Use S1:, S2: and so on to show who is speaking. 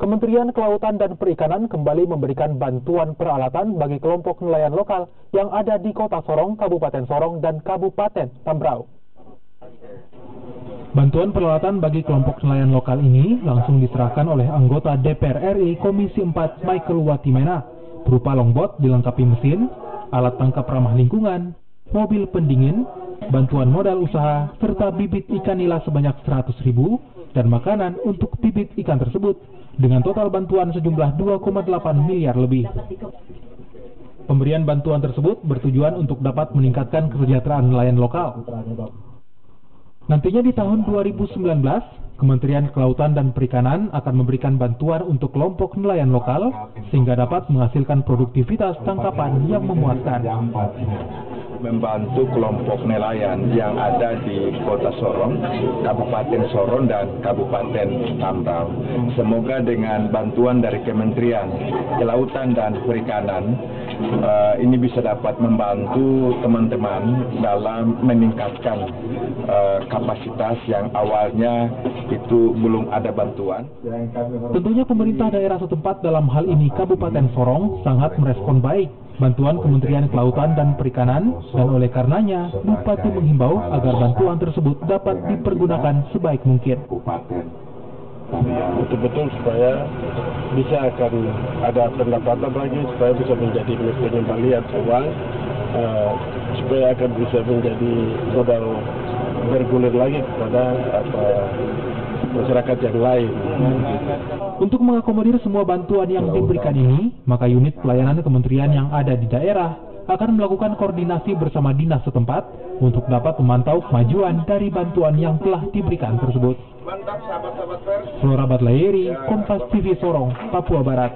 S1: Kementerian Kelautan dan Perikanan kembali memberikan bantuan peralatan bagi kelompok nelayan lokal yang ada di Kota Sorong, Kabupaten Sorong, dan Kabupaten Tambrau. Bantuan peralatan bagi kelompok nelayan lokal ini langsung diserahkan oleh anggota DPR RI Komisi 4 Michael Watimena, berupa longboat dilengkapi mesin, alat tangkap ramah lingkungan, mobil pendingin, bantuan modal usaha, serta bibit ikan nila sebanyak 100.000 dan makanan untuk bibit ikan tersebut, dengan total bantuan sejumlah 2,8 miliar lebih. Pemberian bantuan tersebut bertujuan untuk dapat meningkatkan kesejahteraan nelayan lokal. Nantinya di tahun 2019, Kementerian Kelautan dan Perikanan akan memberikan bantuan untuk kelompok nelayan lokal sehingga dapat menghasilkan produktivitas tangkapan yang memuaskan.
S2: Membantu kelompok nelayan yang ada di Kota Sorong, Kabupaten Sorong, dan Kabupaten Tambrau. Semoga dengan bantuan dari Kementerian Kelautan dan Perikanan, ini bisa dapat membantu teman-teman dalam meningkatkan kapasitas yang awalnya itu belum ada bantuan.
S1: Tentunya pemerintah daerah setempat dalam hal ini Kabupaten Sorong sangat merespon baik bantuan Kementerian Kelautan dan Perikanan, dan oleh karenanya Bupati menghimbau agar bantuan tersebut dapat dipergunakan sebaik mungkin.
S3: Betul-betul supaya bisa akan ada pendapatan lagi, supaya bisa menjadi pengembalian uang, supaya akan bisa menjadi modal bergulir lagi kepada masyarakat yang lain.
S1: Untuk mengakomodir semua bantuan yang diberikan ini, maka unit pelayanan kementerian yang ada di daerah akan melakukan koordinasi bersama dinas setempat untuk dapat memantau kemajuan dari bantuan yang telah diberikan tersebut. Flora Batlayeri, Kompas TV Sorong, Papua Barat.